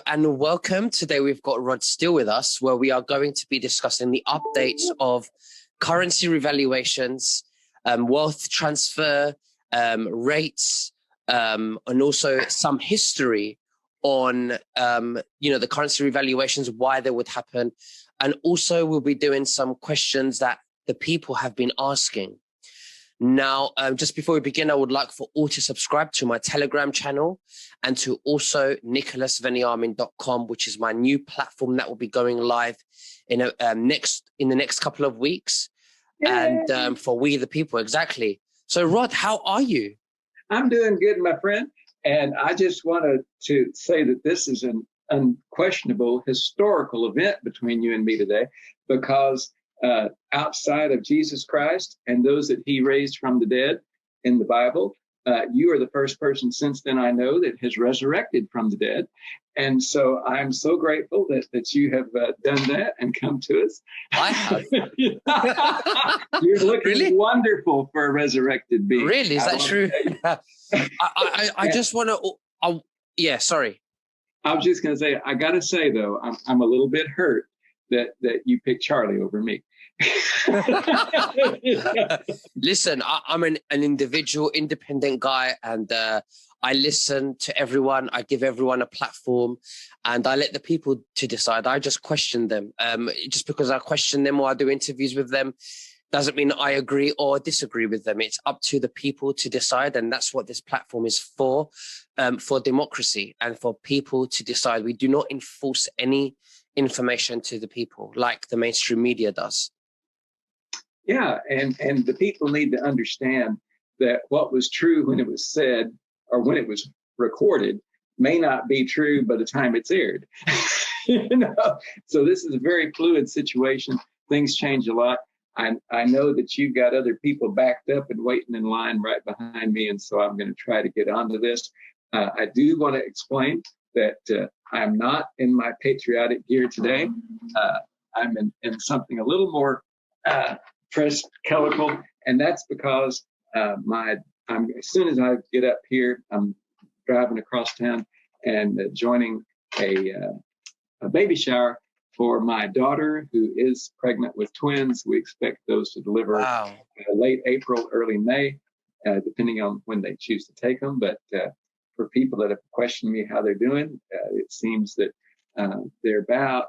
and welcome. Today we've got Rod Steele with us, where we are going to be discussing the updates of currency revaluations, wealth transfer, rates, and also some history on, the currency revaluations, why they would happen. And also we'll be doing some questions that the people have been asking. Now, just before we begin, I would like for all to subscribe to my Telegram channel and to also nicholasveniamin.com, which is my new platform that will be going live in the next couple of weeks. Yay. And for we the people, exactly. So, Rod, how are you? I'm doing good, my friend. And I just wanted to say that this is an unquestionable historical event between you and me today, because outside of Jesus Christ and those that he raised from the dead in the Bible, you are the first person since then I know that has resurrected from the dead. And so I'm so grateful that you have done that and come to us. I have. You're looking wonderful for a resurrected being. Really? Is that true? I just want to, yeah, sorry. I was just going to say, I got to say, though, I'm a little bit hurt that you picked Charlie over me. Listen, I'm an individual, independent guy, and I listen to everyone. I give everyone a platform, and I let the people to decide. I just question them. Just because I question them or I do interviews with them doesn't mean I agree or disagree with them. It's up to the people to decide, and that's what this platform is for democracy and for people to decide. We do not enforce any information to the people like the mainstream media does. Yeah, and the people need to understand that what was true when it was said or when it was recorded may not be true by the time it's aired. So this is a very fluid situation. Things change a lot. I know that you've got other people backed up and waiting in line right behind me, and so I'm going to try to get onto this. I do want to explain that I'm not in my patriotic gear today. I'm in something a little more press colorful, and that's because as soon as I get up here, I'm driving across town and joining a baby shower for my daughter, who is pregnant with twins. We expect those to deliver late April, early May, depending on when they choose to take them. But for people that have questioned me how they're doing, it seems that they're about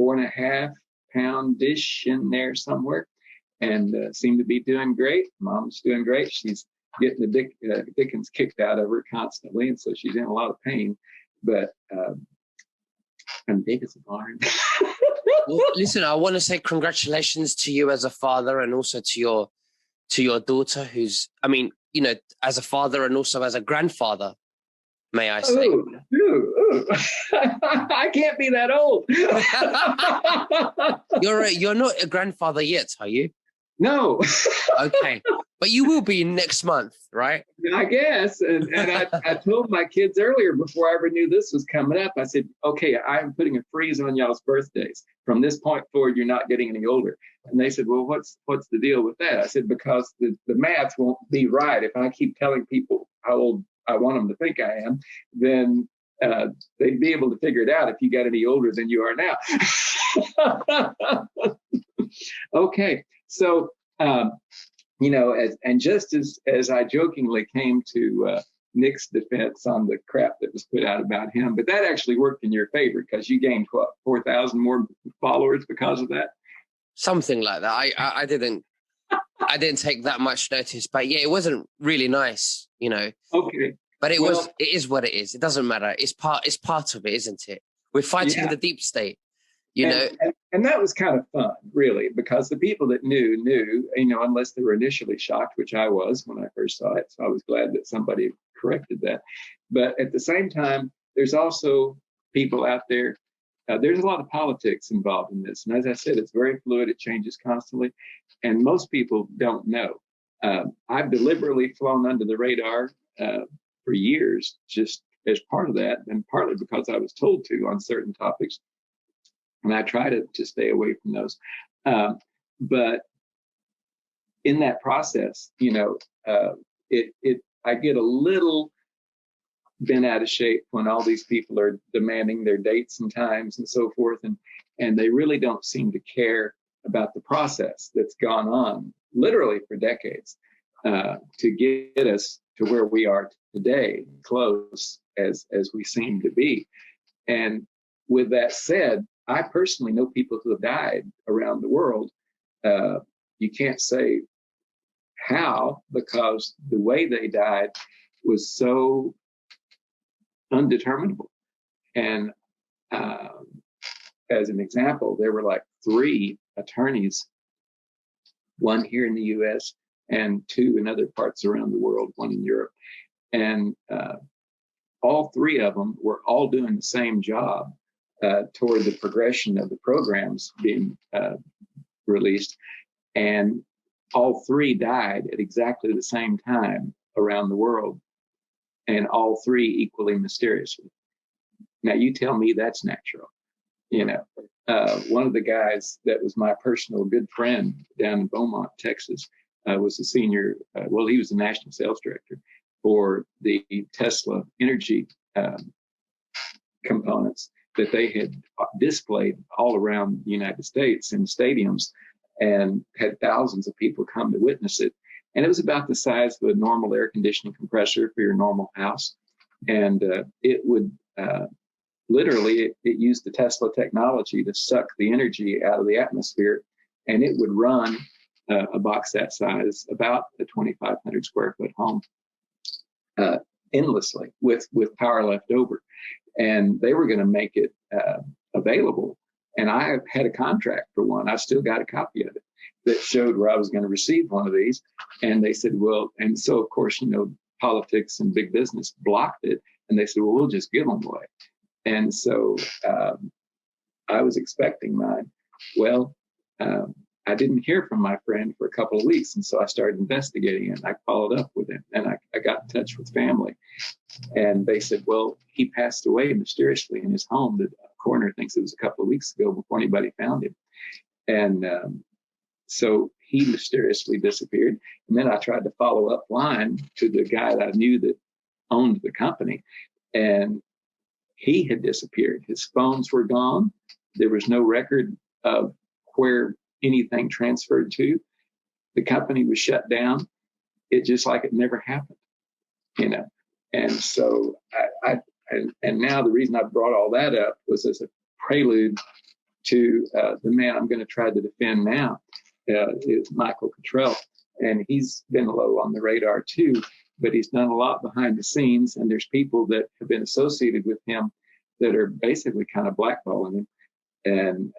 4.5 pound-ish in there somewhere, and seem to be doing great. Mom's doing great. She's getting the Dickens kicked out of her constantly, and so she's in a lot of pain. But I'm big as a barn. Well, listen, I want to say congratulations to you as a father, and also to your daughter, who's, as a father and also as a grandfather, may I say. Ooh. I can't be that old. You're not a grandfather yet, are you? No. Okay. But you will be next month, right? I guess. And I told my kids earlier, before I ever knew this was coming up, I said, okay, I'm putting a freeze on y'all's birthdays. From this point forward, you're not getting any older. And they said, well, what's the deal with that? I said, because the math won't be right. If I keep telling people how old I want them to think I am, then they'd be able to figure it out if you got any older than you are now. Okay. So, just as I jokingly came to Nick's defense on the crap that was put out about him, but that actually worked in your favor, because you gained 4,000 more followers because of that. Something like that. I didn't take that much notice, but yeah, it wasn't really nice, Okay. But it is what it is. It doesn't matter. It's part of it, isn't it? We're fighting the deep state. And that was kind of fun, really, because the people that knew, unless they were initially shocked, which I was when I first saw it. So I was glad that somebody corrected that. But at the same time, there's also people out there. There's a lot of politics involved in this. And as I said, it's very fluid. It changes constantly. And most people don't know. I've deliberately flown under the radar for years, just as part of that, and partly because I was told to on certain topics. And I try to stay away from those. But in that process, I get a little bent out of shape when all these people are demanding their dates and times and so forth. And they really don't seem to care about the process that's gone on literally for decades to get us to where we are today, close as we seem to be. And with that said, I personally know people who have died around the world. You can't say how, because the way they died was so undeterminable. And as an example, there were like 3 attorneys, one here in the US and 2 in other parts around the world, one in Europe. And all 3 of them were all doing the same job toward the progression of the programs being released. And all 3 died at exactly the same time around the world, and all 3 equally mysteriously. Now, you tell me that's natural. You know, one of the guys that was my personal good friend down in Beaumont, Texas, was a senior, well, he was the national sales director for the Tesla energy components that they had displayed all around the United States in stadiums, and had thousands of people come to witness it. And it was about the size of a normal air conditioning compressor for your normal house. And it would literally, it used the Tesla technology to suck the energy out of the atmosphere, and it would run a box that size, about a 2,500 square foot home, endlessly with power left over. And they were going to make it available. And I had a contract for one. I still got a copy of it that showed where I was going to receive one of these. And they said, well, and so of course, you know, politics and big business blocked it. And they said, well, we'll just give them away. And so I was expecting mine. Well, I didn't hear from my friend for a couple of weeks. And so I started investigating it. I followed up with him, and I got in touch with family. And they said, well, he passed away mysteriously in his home. The coroner thinks it was a couple of weeks ago before anybody found him. And so he mysteriously disappeared. And then I tried to follow up line to the guy that I knew that owned the company. And he had disappeared. His phones were gone. There was no record of where anything transferred to. The company was shut down. It just like it never happened, you know. And so and now the reason I brought all that up was as a prelude to the man I'm going to try to defend now, is Michael Cotrell. And he's been low on the radar too, but he's done a lot behind the scenes. And there's people that have been associated with him that are basically kind of blackballing him, and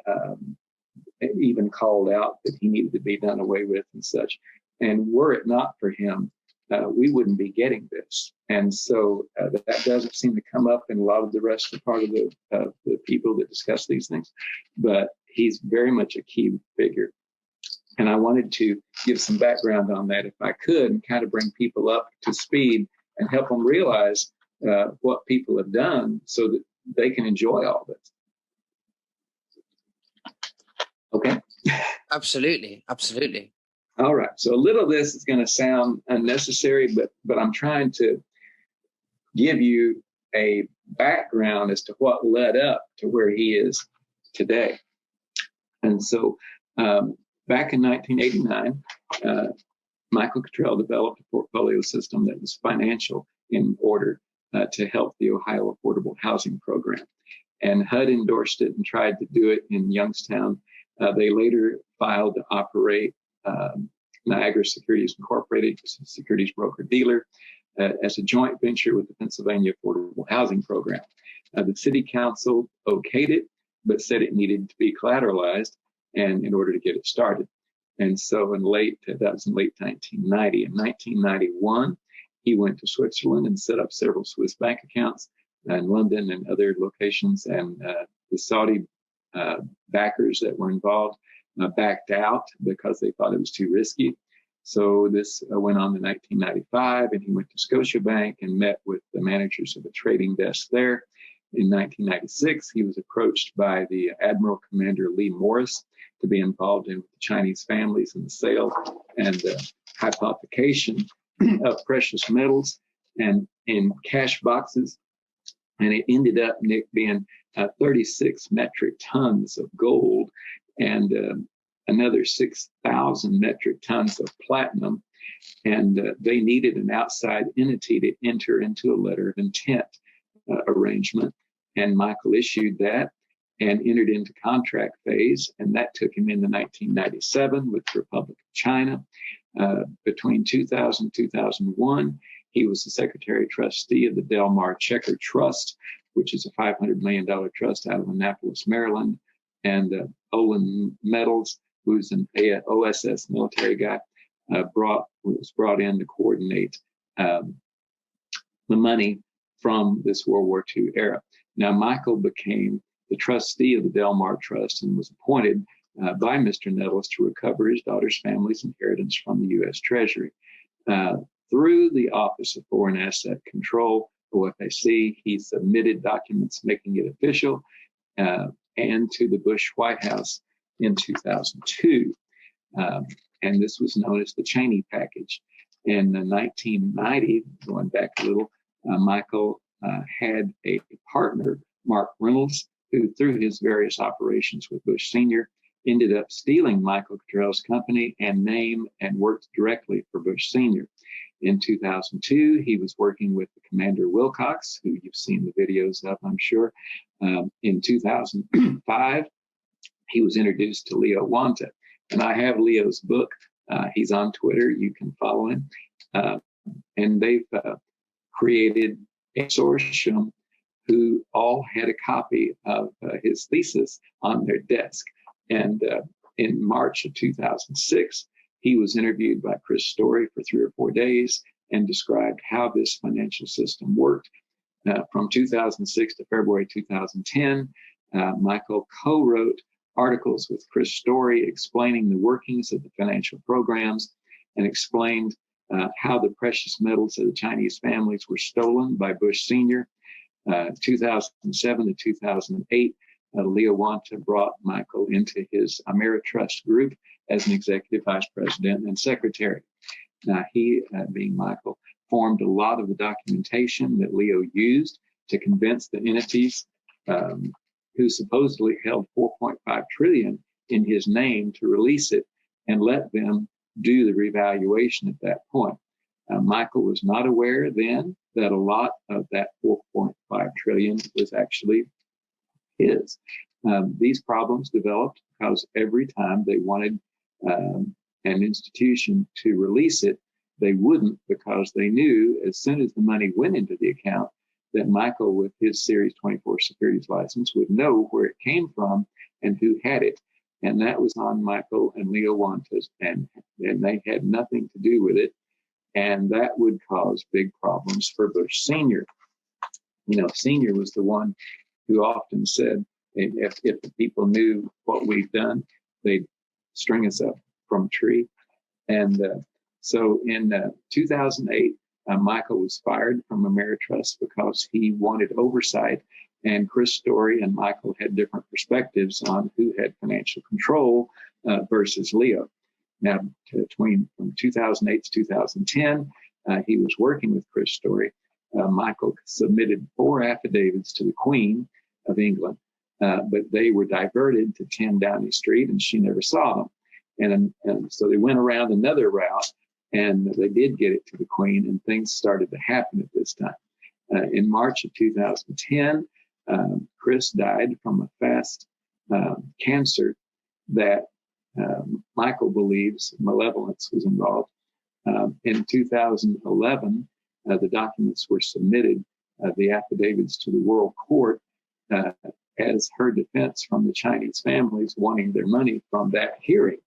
even called out that he needed to be done away with and such. And were it not for him, we wouldn't be getting this. And so that doesn't seem to come up in a lot of the rest of the part of the people that discuss these things. But he's very much a key figure. And I wanted to give some background on that if I could, and kind of bring people up to speed and help them realize what people have done so that they can enjoy all this. Okay. Absolutely. Absolutely. All right. So a little of this is going to sound unnecessary, but I'm trying to give you a background as to what led up to where he is today. And so back in 1989, Michael Cotrell developed a portfolio system that was financial in order to help the Ohio Affordable Housing Program. And HUD endorsed it and tried to do it in Youngstown. They later filed to operate Niagara Securities Incorporated, a securities broker dealer, as a joint venture with the Pennsylvania Affordable Housing Program. The city council okayed it, but said it needed to be collateralized and in order to get it started. And so that was in late 1990. In 1991, he went to Switzerland and set up several Swiss bank accounts in London and other locations. And the Saudi backers that were involved backed out because they thought it was too risky. So this went on to 1995, and he went to Scotiabank and met with the managers of a trading desk there. In 1996, he was approached by the Admiral Commander Lee Morris to be involved in the Chinese families in the sale and hypothecation of precious metals and in cash boxes And it ended up, Nick, being 36 metric tons of gold and another 6,000 metric tons of platinum. And they needed an outside entity to enter into a letter of intent arrangement. And Michael issued that and entered into contract phase. And that took him into 1997 with the Republic of China. Between 2000 and 2001, he was the secretary trustee of the Del Mar Checker Trust, which is a $500 million trust out of Annapolis, Maryland. And Olin Metals, who's an OSS military guy, was brought in to coordinate the money from this World War II era. Now, Michael became the trustee of the Del Mar Trust and was appointed by Mr. Nettles to recover his daughter's family's inheritance from the U.S. Treasury. Through the Office of Foreign Asset Control, OFAC, he submitted documents making it official and to the Bush White House in 2002. And this was known as the Cheney package. In 1990, going back a little, Michael had a partner, Mark Reynolds, who through his various operations with Bush Sr. ended up stealing Michael Cotrell's company and name and worked directly for Bush Sr. In 2002, he was working with the Commander Wilcox, who you've seen the videos of, I'm sure. In 2005, he was introduced to Leo Wanta. And I have Leo's book. He's on Twitter. You can follow him. And they've created a consortium who all had a copy of his thesis on their desk. And in March of 2006, he was interviewed by Chris Story for 3 or 4 days and described how this financial system worked. From 2006 to February 2010, Michael co-wrote articles with Chris Story explaining the workings of the financial programs and explained how the precious metals of the Chinese families were stolen by Bush Sr. 2007 to 2008, Leo Wanta brought Michael into his Ameritrust group as an executive vice president and secretary. Now, he, being Michael, formed a lot of the documentation that Leo used to convince the entities who supposedly held 4.5 trillion in his name to release it and let them do the revaluation at that point. Michael was not aware then that a lot of that 4.5 trillion was actually his. These problems developed because every time they wanted an institution to release it, they wouldn't, because they knew as soon as the money went into the account that Michael, with his Series 24 securities license, would know where it came from and who had it. And that was on Michael and Leo Wanta's, and they had nothing to do with it. And that would cause big problems for Bush Sr. You know, Sr. was the one who often said, if the people knew what we've done, they'd string us up from a tree. And so in 2008, Michael was fired from Ameritrust because he wanted oversight, and Chris Story and Michael had different perspectives on who had financial control versus Leo. Now, from 2008 to 2010, he was working with Chris Story. Michael submitted 4 affidavits to the Queen of England, but they were diverted to 10 Downing Street, and she never saw them. And so they went around another route, and they did get it to the Queen, and things started to happen at this time. In March of 2010, Chris died from a fast cancer that Michael believes malevolence was involved. In 2011, the documents were submitted, the affidavits, to the World Court as her defense from the Chinese families wanting their money from that hearing.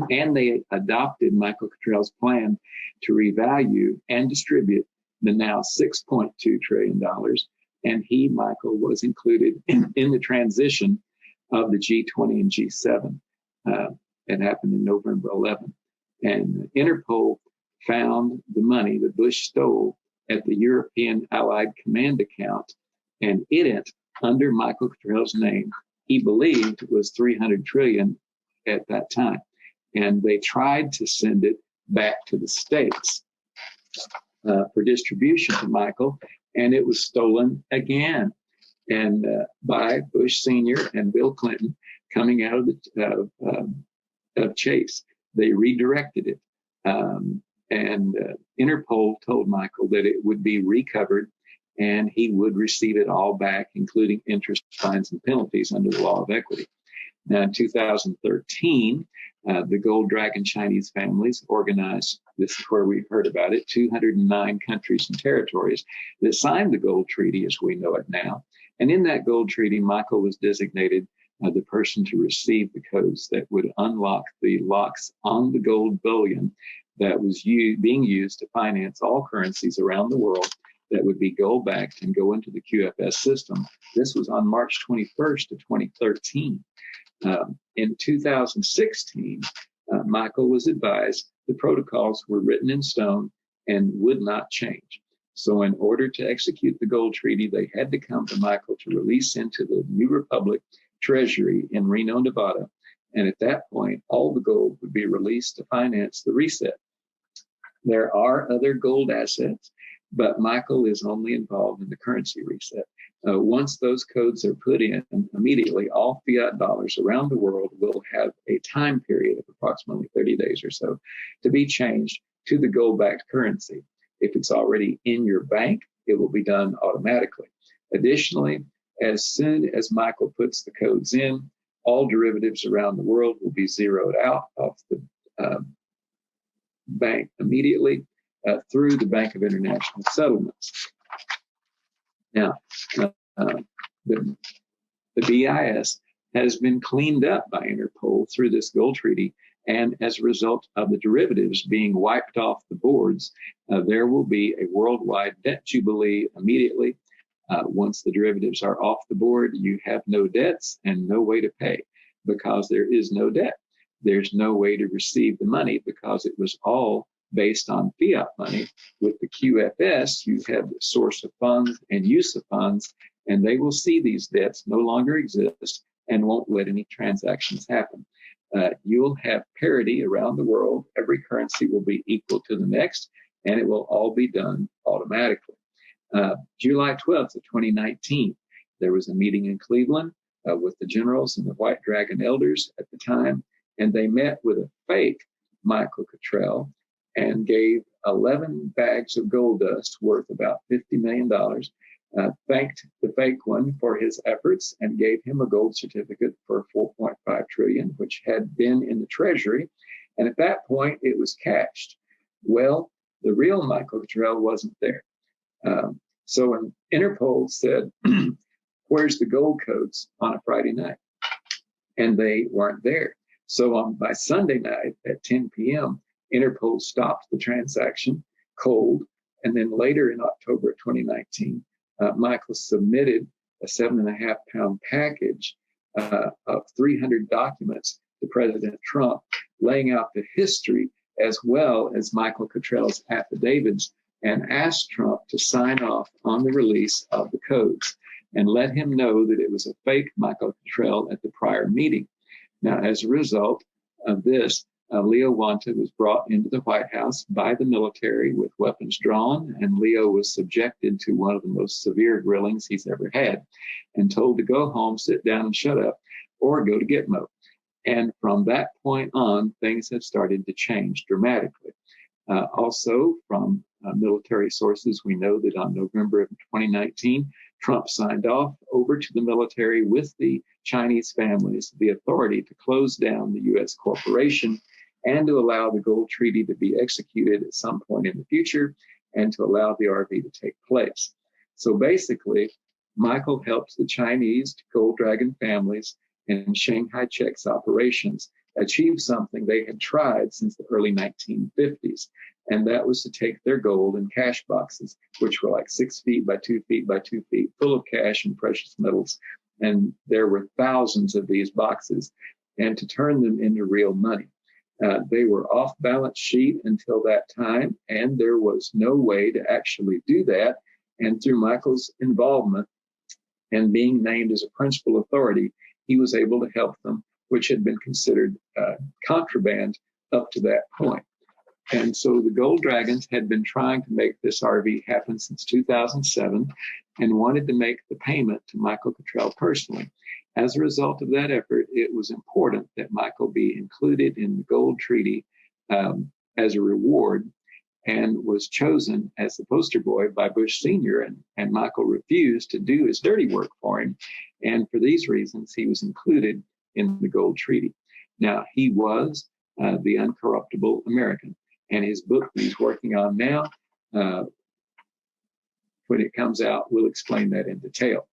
And they adopted Michael Cotrell's plan to revalue and distribute the now $6.2 trillion. And he, Michael, was included in the transition of the G20 and G7. It happened in November 11. And Interpol found the money that Bush stole at the European Allied Command account, and in it, under Michael Cotrell's name, he believed was 300 trillion at that time. And they tried to send it back to the States for distribution to Michael. and it was stolen again, and by Bush Sr. and Bill Clinton coming out of Chase. They redirected it. And Interpol told Michael that it would be recovered and he would receive it all back, including interest, fines, and penalties under the law of equity. Now, in 2013, the Gold Dragon Chinese families organized, this is where we heard about it, 209 countries and territories that signed the Gold Treaty as we know it now. And in that Gold Treaty, Michael was designated the person to receive the codes that would unlock the locks on the gold bullion that was being used to finance all currencies around the world that would be gold backed and go into the QFS system. This was on March 21st of 2013. In 2016, Michael was advised the protocols were written in stone and would not change. So in order to execute the gold treaty, they had to come to Michael to release into the New Republic Treasury in Reno, Nevada. And at that point, all the gold would be released to finance the reset. There are other gold assets, but Michael is only involved in the currency reset. Once those codes are put in, immediately all fiat dollars around the world will have a time period of approximately 30 days or so to be changed to the gold-backed currency. If it's already in your bank, it will be done automatically. Additionally, as soon as Michael puts the codes in, all derivatives around the world will be zeroed out of the bank immediately through the Bank of International Settlements. Now, the BIS has been cleaned up by Interpol through this gold treaty, and as a result of the derivatives being wiped off the boards, there will be a worldwide debt jubilee immediately. Once the derivatives are off the board, you have no debts and no way to pay because there is no debt. There's no way to receive the money because it was all based on fiat money. With the QFS, you have the source of funds and use of funds, and they will see these debts no longer exist and won't let any transactions happen. You'll have parity around the world. Every currency will be equal to the next, and it will all be done automatically. July 12th of 2019, there was a meeting in Cleveland with the generals and the White Dragon elders at the time, and they met with a fake Michael Cotrell and gave 11 bags of gold dust worth about $50 million, thanked the fake one for his efforts and gave him a gold certificate for 4.5 trillion, which had been in the treasury. And at that point, it was cashed. Well, the real Michael Cotrell wasn't there. So when Interpol said, where's the gold codes on a Friday night? And they weren't there. So by Sunday night at 10 p.m., Interpol stopped the transaction cold. And then later in October of 2019, Michael submitted a 7.5 pound package of 300 documents to President Trump, laying out the history as well as Michael Cotrell's affidavits, and asked Trump to sign off on the release of the codes and let him know that it was a fake Michael Cotrell at the prior meeting. Now, as a result of this, Leo Wanta was brought into the White House by the military with weapons drawn, and Leo was subjected to one of the most severe grillings he's ever had and told to go home, sit down, and shut up, or go to Gitmo. And from that point on, things have started to change dramatically. Also, from military sources, we know that on November of 2019, Trump signed off over to the military with the Chinese families the authority to close down the U.S. corporation and to allow the gold treaty to be executed at some point in the future and to allow the RV to take place. So basically, Michael helps the Chinese Gold Dragon families and Shanghai Checks operations achieve something they had tried since the early 1950s. And that was to take their gold in cash boxes, which were like 6 feet by 2 feet by 2 feet, full of cash and precious metals. And there were thousands of these boxes, and to turn them into real money. They were off balance sheet until that time, and there was no way to actually do that. And through Michael's involvement and being named as a principal authority, he was able to help them, which had been considered contraband up to that point. And so the Gold Dragons had been trying to make this RV happen since 2007 and wanted to make the payment to Michael Cotrell personally. As a result of that effort, it was important that Michael be included in the Gold Treaty as a reward, and was chosen as the poster boy by Bush Sr. And Michael refused to do his dirty work for him. And for these reasons, he was included in the Gold Treaty. Now, he was the uncorruptible American. And his book that he's working on now, when it comes out, will explain that in detail.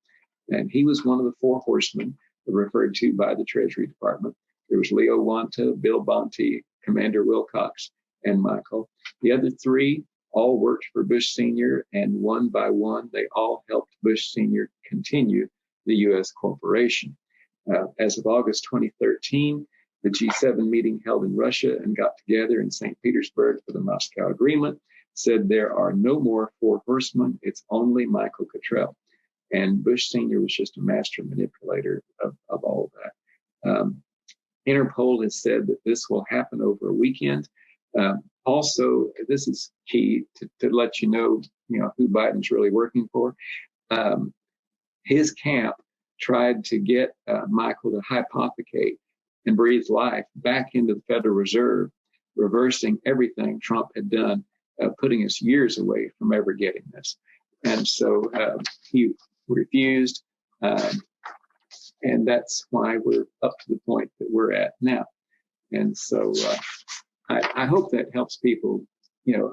And he was one of the four horsemen referred to by the Treasury Department. There was Leo Wanta, Bill Bonte, Commander Wilcox, and Michael. The other three all worked for Bush Sr., and one by one, they all helped Bush Sr. continue the U.S. corporation. As of August 2013, the G7 meeting held in Russia and got together in St. Petersburg for the Moscow Agreement said there are no more four horsemen, it's only Michael Cotrell. And Bush Sr. was just a master manipulator of all of that. Interpol has said that this will happen over a weekend. Also, this is key to let you know who Biden's really working for. His camp tried to get Michael to hypothecate and breathe life back into the Federal Reserve, reversing everything Trump had done, putting us years away from ever getting this. And so he refused, and that's why we're up to the point that we're at now. And so I hope that helps people,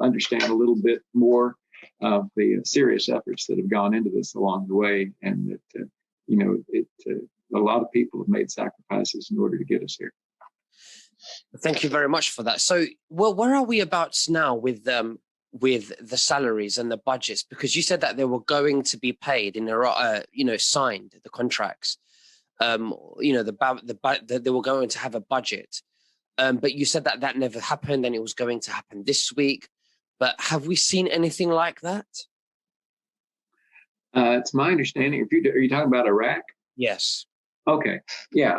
understand a little bit more of the serious efforts that have gone into this along the way, and that a lot of people have made sacrifices in order to get us here. Thank you very much for that. So, well, where are we about now with the salaries and the budgets? Because you said that they were going to be paid in signed the contracts. They were going to have a budget. But you said that never happened, and it was going to happen this week. But have we seen anything like that? It's my understanding. Are you talking about Iraq? Yes. Okay. Yeah.